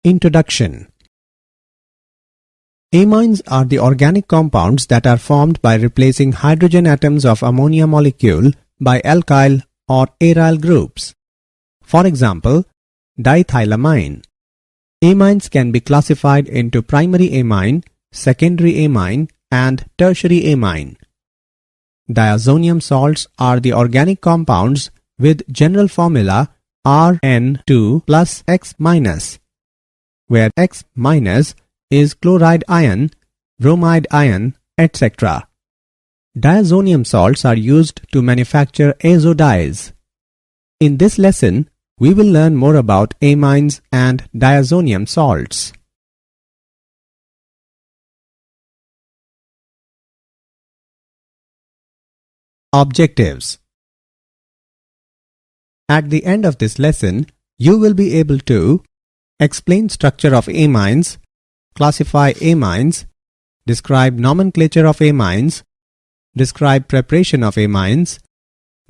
Introduction. Amines are the organic compounds that are formed by replacing hydrogen atoms of ammonia molecule by alkyl or aryl groups. For example, diethylamine. Amines can be classified into primary amine, secondary amine, and tertiary amine. Diazonium salts are the organic compounds with general formula Rn2 plus X-, where X- is chloride ion, bromide ion, etc. Diazonium salts are used to manufacture azo dyes. In this lesson, we will learn more about amines and diazonium salts. Objectives. At the end of this lesson, you will be able to explain structure of amines, classify amines, describe nomenclature of amines, describe preparation of amines,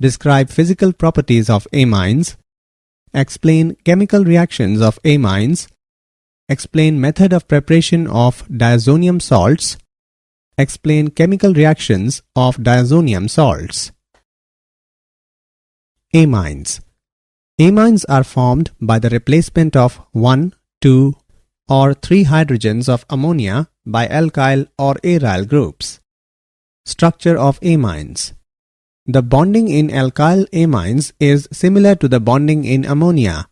describe physical properties of amines, explain chemical reactions of amines, explain method of preparation of diazonium salts, explain chemical reactions of diazonium salts. Amines. Amines are formed by the replacement of 1, 2, or 3 hydrogens of ammonia by alkyl or aryl groups. Structure of amines. The bonding in alkyl amines is similar to the bonding in ammonia.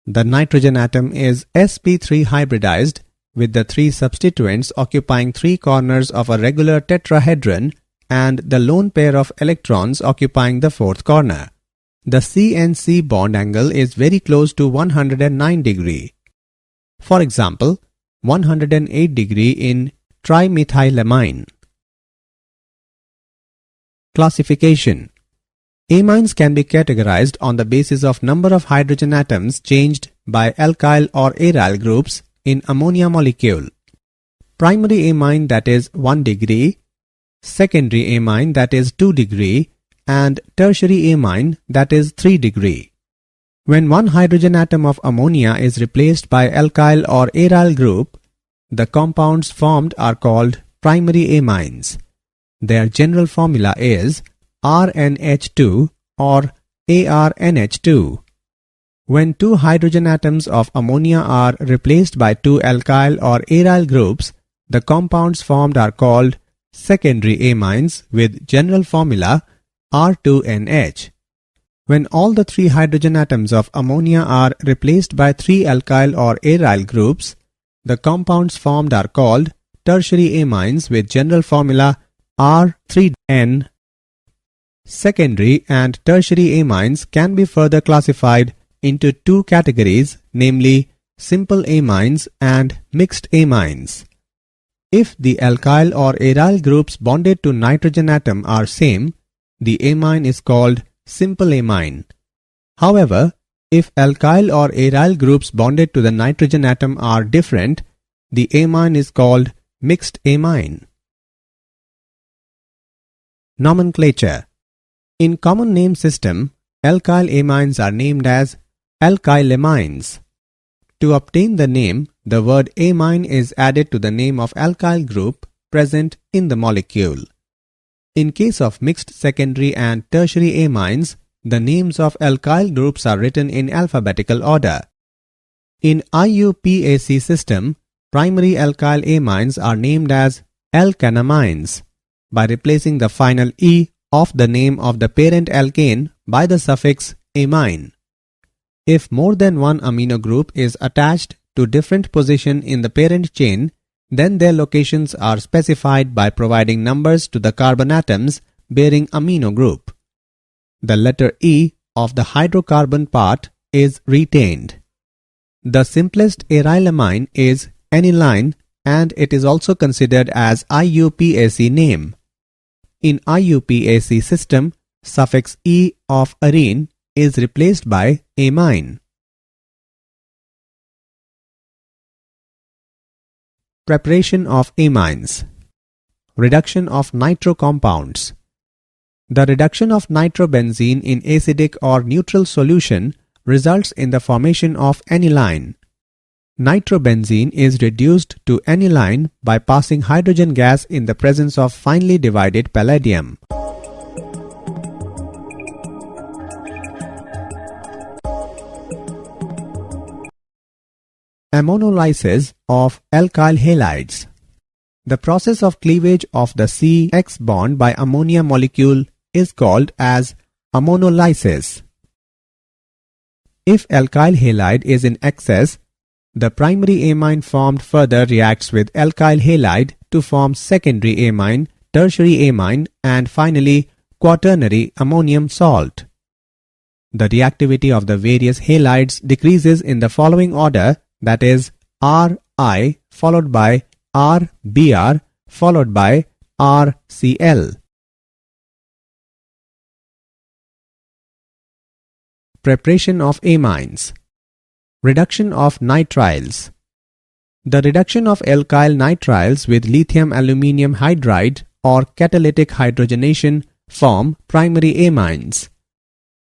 The nitrogen atom is sp3 hybridized with the 3 substituents occupying 3 corners of a regular tetrahedron and the lone pair of electrons occupying the 4th corner. The C-N-C bond angle is very close to 109 degree. For example, 108 degree in trimethylamine. Classification. Amines can be categorized on the basis of number of hydrogen atoms changed by alkyl or aryl groups in ammonia molecule. Primary amine, that is 1 degree, secondary amine, that is 2 degree, and tertiary amine, that is 3 degree. When one hydrogen atom of ammonia is replaced by alkyl or aryl group, the compounds formed are called primary amines. Their general formula is RNH2 or ARNH2. When 2 hydrogen atoms of ammonia are replaced by 2 alkyl or aryl groups, the compounds formed are called secondary amines with general formula R2NH. When all the 3 hydrogen atoms of ammonia are replaced by 3 alkyl or aryl groups, the compounds formed are called tertiary amines with general formula R3N. Secondary and tertiary amines can be further classified into 2 categories, namely simple amines and mixed amines. If the alkyl or aryl groups bonded to nitrogen atom are same, the amine is called simple amine. However, if alkyl or aryl groups bonded to the nitrogen atom are different, the amine is called mixed amine. Nomenclature. In common name system, alkyl amines are named as alkylamines. To obtain the name, the word amine is added to the name of alkyl group present in the molecule. In case of mixed secondary and tertiary amines, the names of alkyl groups are written in alphabetical order. In IUPAC system, primary alkyl amines are named as alkanamines by replacing the final E of the name of the parent alkane by the suffix amine. If more than one amino group is attached to different position in the parent chain, then their locations are specified by providing numbers to the carbon atoms bearing amino group. The letter E of the hydrocarbon part is retained. The simplest arylamine is aniline and it is also considered as IUPAC name. In IUPAC system, suffix E of arene is replaced by amine. Preparation of amines. Reduction of nitro compounds. The reduction of nitrobenzene in acidic or neutral solution results in the formation of aniline. Nitrobenzene is reduced to aniline by passing hydrogen gas in the presence of finely divided palladium. Ammonolysis of alkyl halides. The process of cleavage of the CX bond by ammonia molecule is called as ammonolysis. If alkyl halide is in excess, the primary amine formed further reacts with alkyl halide to form secondary amine, tertiary amine, and finally quaternary ammonium salt. The reactivity of the various halides decreases in the following order, that is Ri followed by Rbr followed by RCl. Preparation of amines. Reduction of nitriles. The reduction of alkyl nitriles with lithium aluminium hydride or catalytic hydrogenation form primary amines.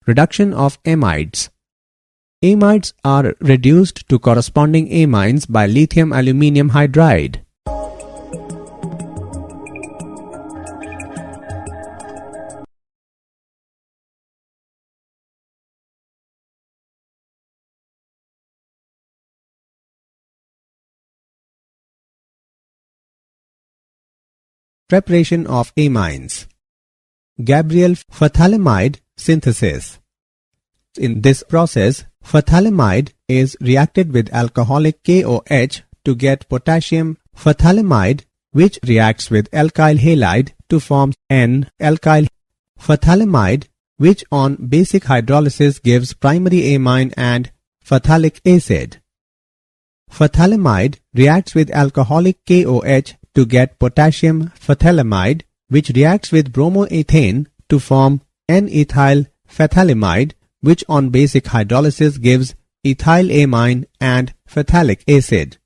Reduction of amides. Amides are reduced to corresponding amines by lithium aluminium hydride. Preparation of amines. Gabriel phthalimide synthesis. In this process, phthalimide is reacted with alcoholic KOH to get potassium phthalimide, which reacts with alkyl halide to form N-alkyl phthalimide, which on basic hydrolysis gives primary amine and phthalic acid. Phthalimide reacts with alcoholic KOH to get potassium phthalimide, which reacts with bromoethane to form N-ethyl phthalimide, which on basic hydrolysis gives ethylamine and phthalic acid.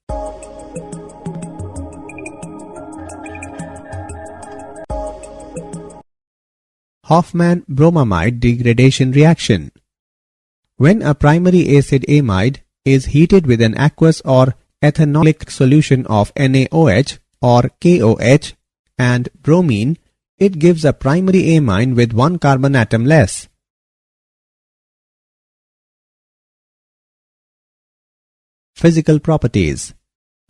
Hofmann-bromamide degradation reaction. When a primary acid amide is heated with an aqueous or ethanolic solution of NaOH or KOH and bromine, it gives a primary amine with one carbon atom less. Physical properties.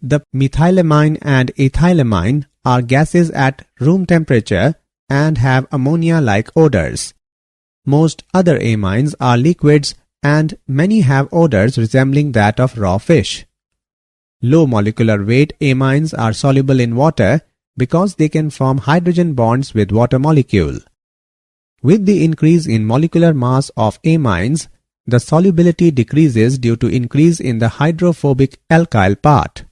The methylamine and ethylamine are gases at room temperature and have ammonia-like odors. Most other amines are liquids and many have odors resembling that of raw fish. Low molecular weight amines are soluble in water because they can form hydrogen bonds with water molecule. With the increase in molecular mass of amines, the solubility decreases due to increase in the hydrophobic alkyl part.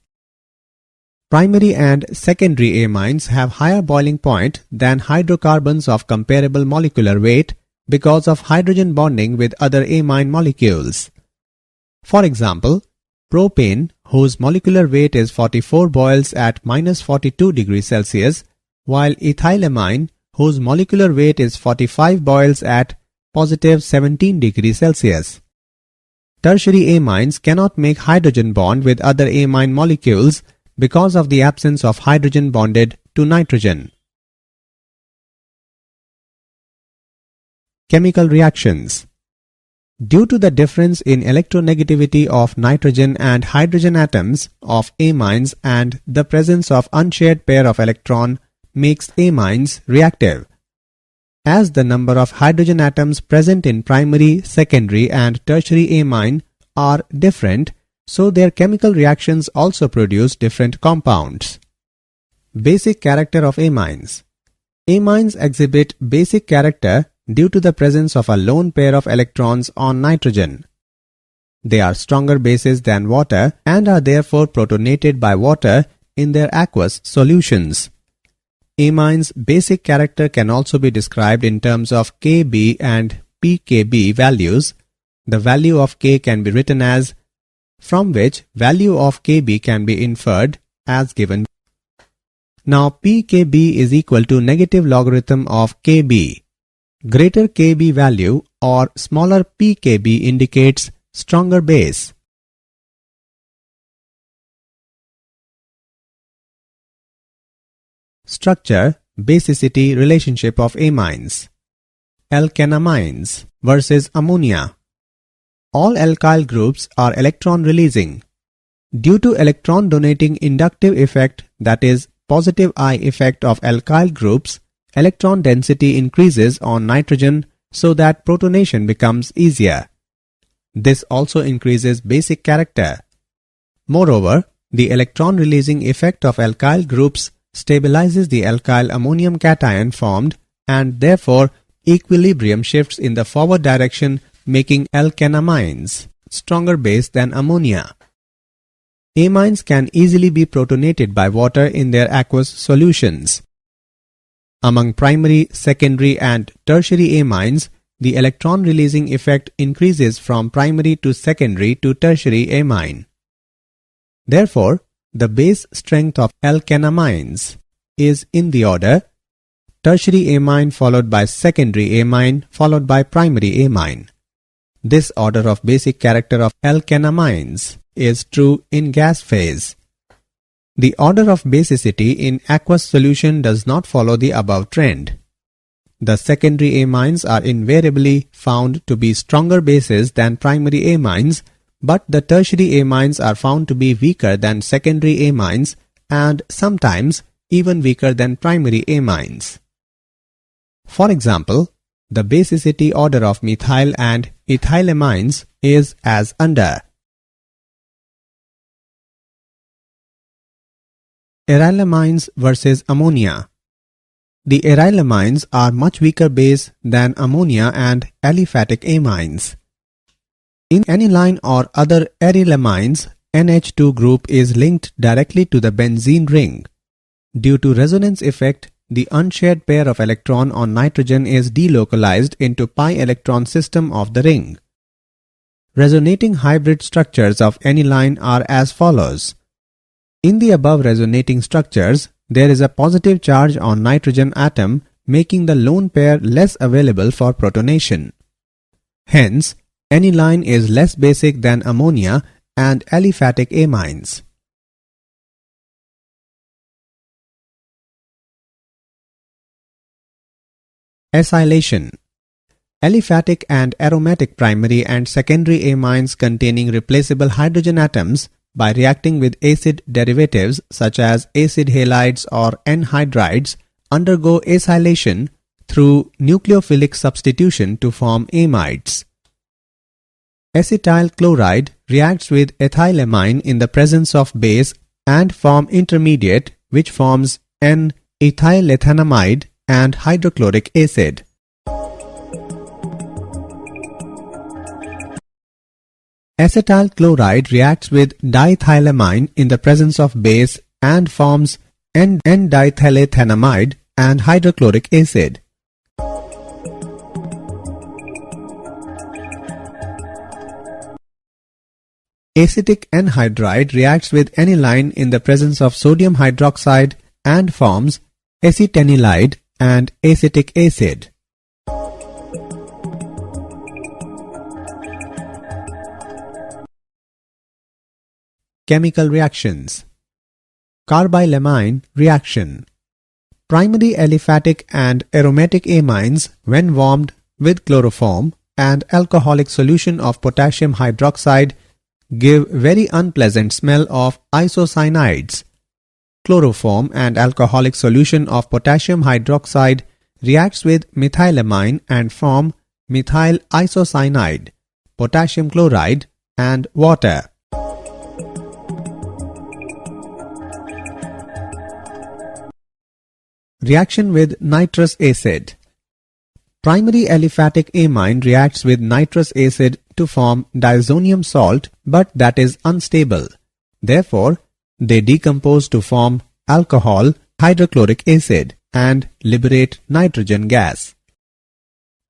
Primary and secondary amines have higher boiling point than hydrocarbons of comparable molecular weight because of hydrogen bonding with other amine molecules. For example, propane, whose molecular weight is 44, boils at -42 degrees Celsius, while ethylamine, whose molecular weight is 45, boils at +17 degrees Celsius. Tertiary amines cannot make hydrogen bond with other amine molecules because of the absence of hydrogen bonded to nitrogen. Chemical reactions. Due to the difference in electronegativity of nitrogen and hydrogen atoms of amines and the presence of unshared pair of electron makes amines reactive. As the number of hydrogen atoms present in primary, secondary and tertiary amine are different, so their chemical reactions also produce different compounds. Basic character of amines. Amines exhibit basic character due to the presence of a lone pair of electrons on nitrogen. They are stronger bases than water and are therefore protonated by water in their aqueous solutions. Amines' basic character can also be described in terms of Kb and pKb values. The value of K can be written as, from which value of Kb can be inferred as given. Now pKb is equal to negative logarithm of Kb. Greater Kb value or smaller pKb indicates stronger base. Structure, basicity relationship of amines. Alkanamines versus ammonia. All alkyl groups are electron releasing. Due to electron donating inductive effect, that is positive I effect of alkyl groups, electron density increases on nitrogen so that protonation becomes easier. This also increases basic character. Moreover, the electron releasing effect of alkyl groups stabilizes the alkyl ammonium cation formed, and therefore equilibrium shifts in the forward direction, making alkanamines stronger base than ammonia. Amines can easily be protonated by water in their aqueous solutions. Among primary, secondary and tertiary amines, the electron releasing effect increases from primary to secondary to tertiary amine. Therefore, the base strength of alkanamines is in the order tertiary amine followed by secondary amine followed by primary amine. This order of basic character of alkanamines is true in gas phase. The order of basicity in aqueous solution does not follow the above trend. The secondary amines are invariably found to be stronger bases than primary amines, but the tertiary amines are found to be weaker than secondary amines and sometimes even weaker than primary amines. For example, the basicity order of methyl and ethylamines is as under. Arylamines versus ammonia. The arylamines are much weaker base than ammonia and aliphatic amines. In aniline or other arylamines, NH2 group is linked directly to the benzene ring. Due to resonance effect, the unshared pair of electron on nitrogen is delocalized into pi electron system of the ring. Resonating hybrid structures of aniline are as follows. In the above resonating structures, there is a positive charge on nitrogen atom, making the lone pair less available for protonation. Hence, aniline is less basic than ammonia and aliphatic amines. Acylation. Aliphatic and aromatic primary and secondary amines containing replaceable hydrogen atoms by reacting with acid derivatives such as acid halides or anhydrides undergo acylation through nucleophilic substitution to form amides. Acetyl chloride reacts with ethylamine in the presence of base and form intermediate which forms N-ethylethanamide and hydrochloric acid. Acetyl chloride reacts with diethylamine in the presence of base and forms N-diethylethanamide and hydrochloric acid. Acetic anhydride reacts with aniline in the presence of sodium hydroxide and forms acetanilide and acetic acid. Chemical reactions. Carbylamine reaction. Primary aliphatic and aromatic amines, when warmed with chloroform and alcoholic solution of potassium hydroxide, give very unpleasant smell of isocyanides. Chloroform and alcoholic solution of potassium hydroxide reacts with methylamine and form methyl isocyanide, potassium chloride and water. Reaction with nitrous acid. Primary aliphatic amine reacts with nitrous acid to form diazonium salt, but that is unstable. Therefore, they decompose to form alcohol, hydrochloric acid, and liberate nitrogen gas.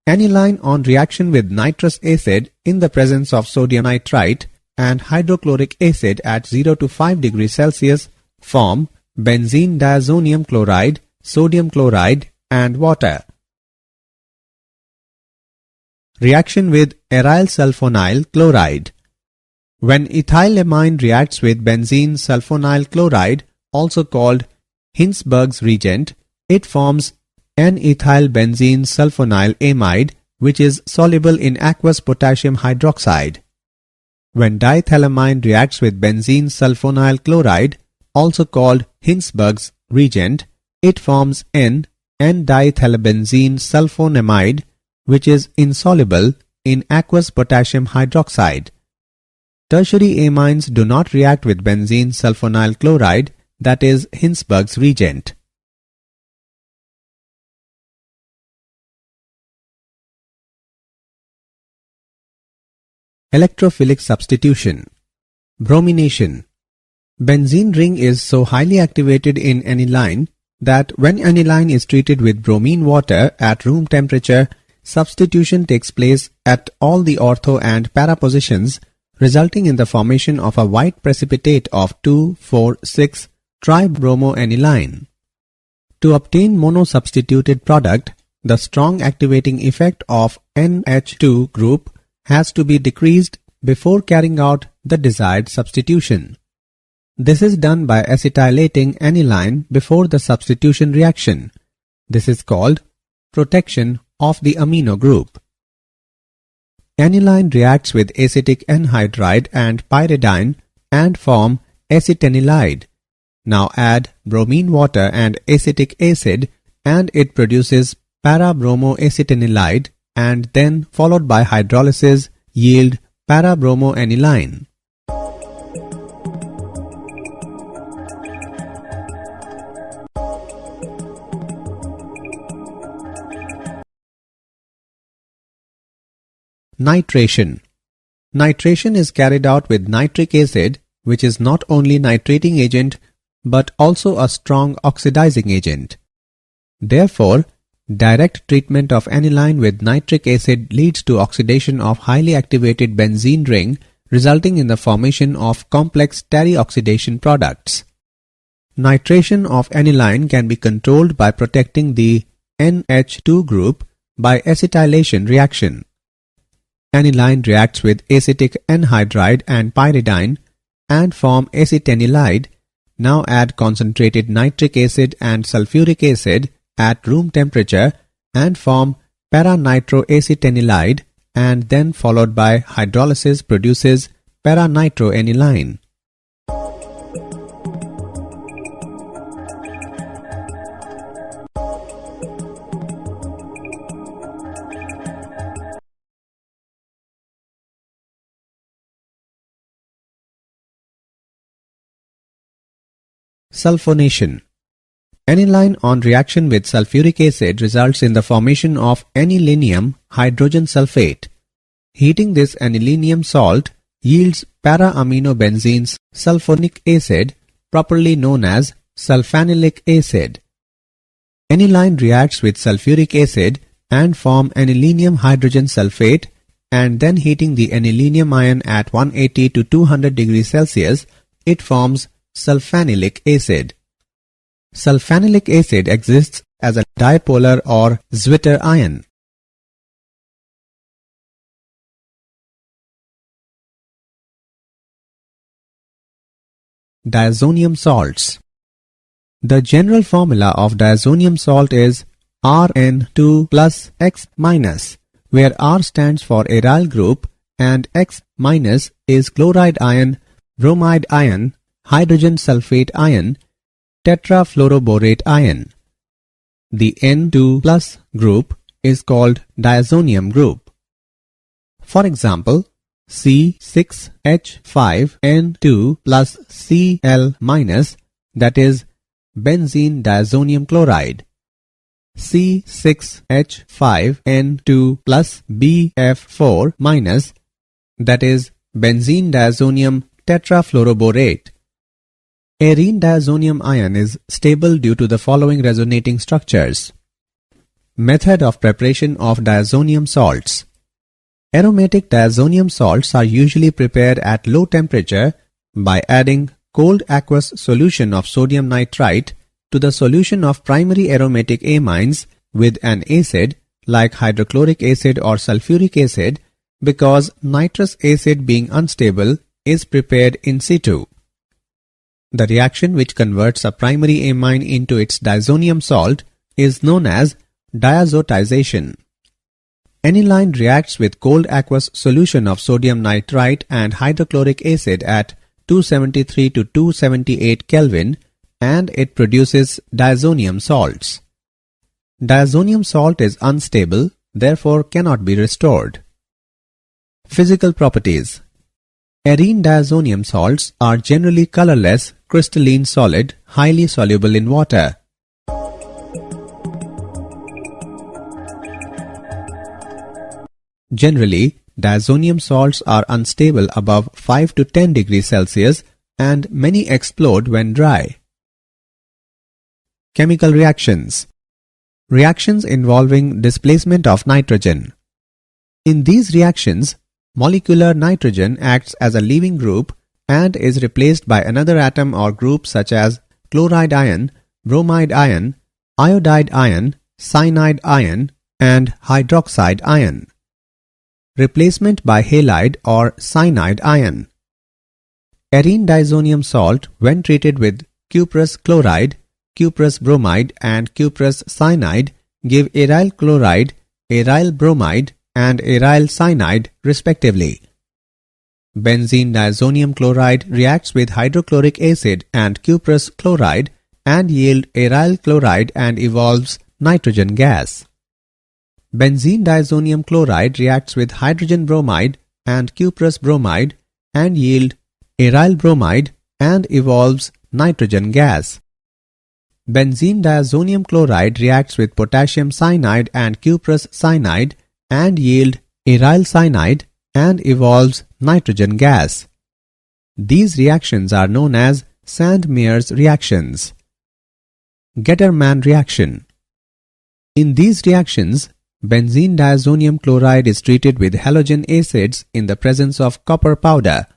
Aniline on reaction with nitrous acid in the presence of sodium nitrite and hydrochloric acid at 0 to 5 degrees Celsius form benzene diazonium chloride, sodium chloride and water. Reaction with aryl sulfonyl chloride. When ethylamine reacts with benzene sulfonyl chloride, also called Hinsberg's reagent, it forms N-ethylbenzene sulfonyl amide, which is soluble in aqueous potassium hydroxide. When diethylamine reacts with benzene sulfonyl chloride, also called Hinsberg's reagent, it forms N-diethylbenzene sulfonamide, which is insoluble in aqueous potassium hydroxide. Tertiary amines do not react with benzene sulfonyl chloride, that is Hinsberg's reagent. Electrophilic substitution. Bromination. Benzene ring is so highly activated in aniline that when aniline is treated with bromine water at room temperature, substitution takes place at all the ortho and para positions, resulting in the formation of a white precipitate of 2,4,6-tribromoaniline. To obtain mono-substituted product, the strong activating effect of NH2 group has to be decreased before carrying out the desired substitution. This is done by acetylating aniline before the substitution reaction. This is called protection of the amino group. Aniline reacts with acetic anhydride and pyridine and form acetanilide. Now add bromine water and acetic acid and it produces para-bromoacetanilide, and then followed by hydrolysis yield para-bromoaniline. Nitration. Nitration is carried out with nitric acid, which is not only nitrating agent but also a strong oxidizing agent. Therefore, direct treatment of aniline with nitric acid leads to oxidation of highly activated benzene ring, resulting in the formation of complex terioxidation products. Nitration of aniline can be controlled by protecting the NH2 group by acetylation reaction. Aniline reacts with acetic anhydride and pyridine and form acetanilide. Now add concentrated nitric acid and sulfuric acid at room temperature and form para-nitroacetanilide, and then followed by hydrolysis produces para-nitroaniline. Sulfonation. Aniline on reaction with sulfuric acid results in the formation of anilinium hydrogen sulfate. Heating this anilinium salt yields para-aminobenzenes sulfonic acid, properly known as sulfanilic acid. Aniline reacts with sulfuric acid and form anilinium hydrogen sulfate, and then heating the anilinium ion at 180 to 200 degrees Celsius, it forms sulfanilic acid. Sulfanilic acid exists as a dipolar or Zwitter ion. Diazonium salts. The general formula of diazonium salt is Rn2 plus X minus, where R stands for aryl group and X minus is chloride ion, bromide ion, hydrogen sulfate ion, tetrafluoroborate ion. The N2 plus group is called diazonium group. For example, C6H5N2 plus Cl minus, that is benzene diazonium chloride. C6H5N2 plus BF4 minus, that is benzene diazonium tetrafluoroborate. Arene diazonium ion is stable due to the following resonating structures. Method of preparation of diazonium salts. Aromatic diazonium salts are usually prepared at low temperature by adding cold aqueous solution of sodium nitrite to the solution of primary aromatic amines with an acid like hydrochloric acid or sulfuric acid, because nitrous acid being unstable is prepared in situ. The reaction which converts a primary amine into its diazonium salt is known as diazotization. Aniline reacts with cold aqueous solution of sodium nitrite and hydrochloric acid at 273 to 278 Kelvin and it produces diazonium salts. Diazonium salt is unstable, therefore cannot be restored. Physical properties. Arene diazonium salts are generally colorless, crystalline solid, highly soluble in water. Generally, diazonium salts are unstable above 5 to 10 degrees Celsius and many explode when dry. Chemical reactions. Reactions involving displacement of nitrogen. In these reactions, molecular nitrogen acts as a leaving group and is replaced by another atom or group such as chloride ion, bromide ion, iodide ion, cyanide ion, and hydroxide ion. Replacement by halide or cyanide ion. Arene diazonium salt, when treated with cuprous chloride, cuprous bromide, and cuprous cyanide, give aryl chloride, aryl bromide, and aryl cyanide respectively. Benzene diazonium chloride reacts with hydrochloric acid and cuprous chloride and yield aryl chloride and evolves nitrogen gas. Benzene diazonium chloride reacts with hydrogen bromide and cuprous bromide and yield aryl bromide and evolves nitrogen gas. Benzene diazonium chloride reacts with potassium cyanide and cuprous cyanide and yield aryl cyanide and evolves nitrogen gas. These reactions are known as Sand-Mears reactions. Gettermann reaction. In these reactions, benzene diazonium chloride is treated with halogen acids in the presence of copper powder.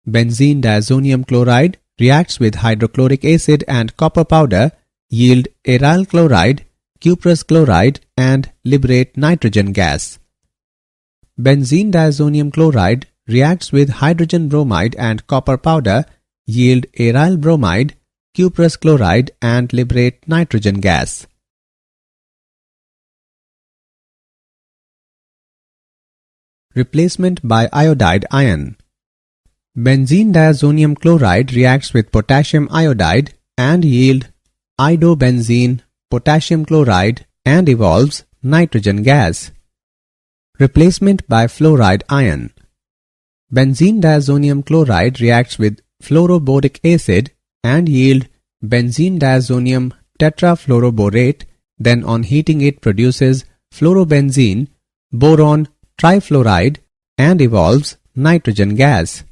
Benzene diazonium chloride reacts with hydrochloric acid and copper powder, yield aryl chloride, cuprous chloride, and liberate nitrogen gas. Benzene diazonium chloride reacts with hydrogen bromide and copper powder, yield aryl bromide, cuprous chloride, and liberate nitrogen gas. Replacement by iodide ion. Benzene diazonium chloride reacts with potassium iodide and yield iodobenzene, potassium chloride, and evolves nitrogen gas. Replacement by fluoride ion. Benzene diazonium chloride reacts with fluoroboric acid and yield benzene diazonium tetrafluoroborate, then on heating it produces fluorobenzene, boron trifluoride, and evolves nitrogen gas.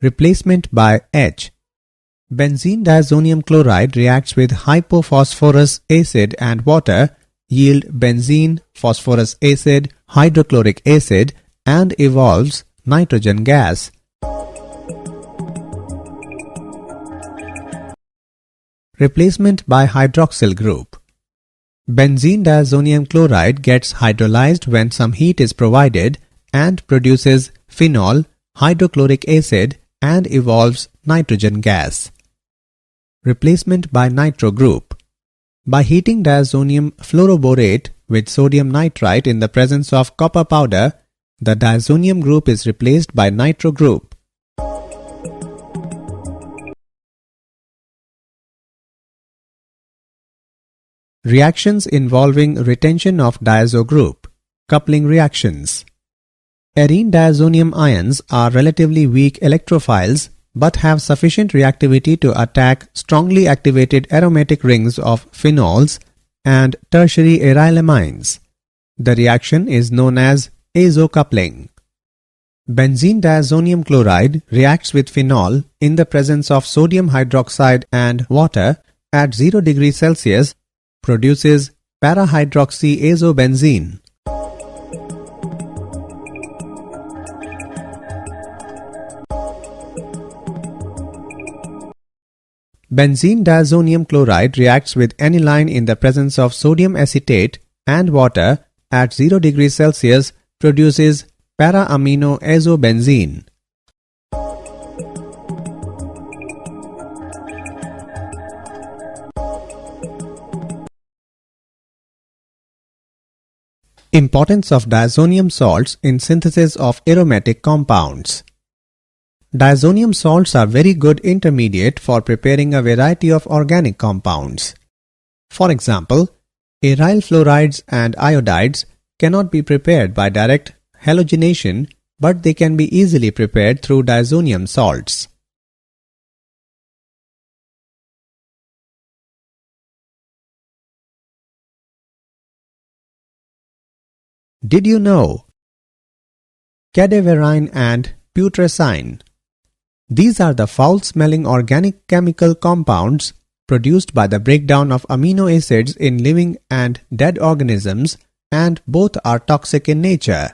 Replacement by H. Benzene diazonium chloride reacts with hypophosphorus acid and water, yield benzene, phosphorus acid, hydrochloric acid, and evolves nitrogen gas. Replacement by hydroxyl group. Benzene diazonium chloride gets hydrolyzed when some heat is provided and produces phenol, hydrochloric acid, and evolves nitrogen gas. Replacement by nitro group. By heating diazonium fluoroborate with sodium nitrite in the presence of copper powder, the diazonium group is replaced by nitro group. Reactions involving retention of diazo group. Coupling reactions. Arene diazonium ions are relatively weak electrophiles but have sufficient reactivity to attack strongly activated aromatic rings of phenols and tertiary arylamines. The reaction is known as azo-coupling. Benzene diazonium chloride reacts with phenol in the presence of sodium hydroxide and water at 0 degrees Celsius, produces parahydroxyazobenzene. Benzene diazonium chloride reacts with aniline in the presence of sodium acetate and water at 0 degrees Celsius, produces para-aminoazobenzene. Importance of diazonium salts in synthesis of aromatic compounds. Diazonium salts are very good intermediate for preparing a variety of organic compounds. For example, aryl fluorides and iodides cannot be prepared by direct halogenation, but they can be easily prepared through diazonium salts. Did you know? Cadaverine and putrescine. These are the foul-smelling organic chemical compounds produced by the breakdown of amino acids in living and dead organisms, and both are toxic in nature.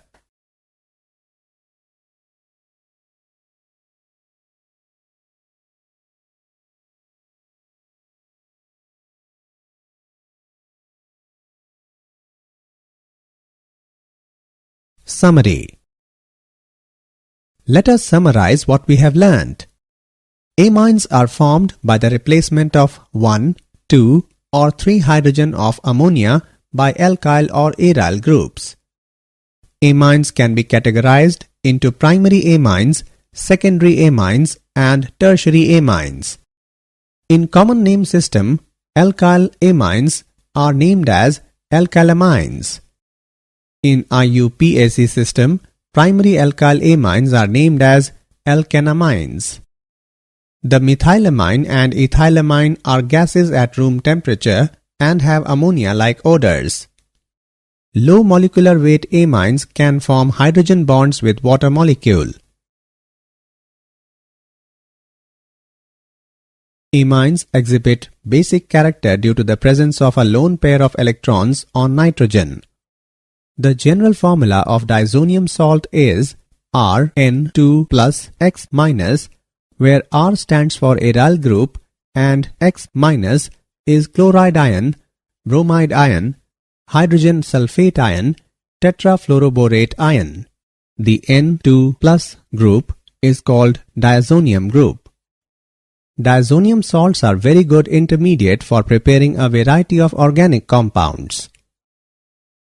Summary. Let us summarize what we have learned. Amines are formed by the replacement of 1, 2 or 3 hydrogen of ammonia by alkyl or aryl groups. Amines can be categorized into primary amines, secondary amines and tertiary amines. In common name system, alkyl amines are named as alkylamines. In IUPAC system, primary alkyl amines are named as alkanamines. The methylamine and ethylamine are gases at room temperature and have ammonia-like odors. Low molecular weight amines can form hydrogen bonds with water molecule. Amines exhibit basic character due to the presence of a lone pair of electrons on nitrogen. The general formula of diazonium salt is Rn2 plus X minus, where R stands for aryl group and X minus is chloride ion, bromide ion, hydrogen sulfate ion, tetrafluoroborate ion. The N2 plus group is called diazonium group. Diazonium salts are very good intermediate for preparing a variety of organic compounds.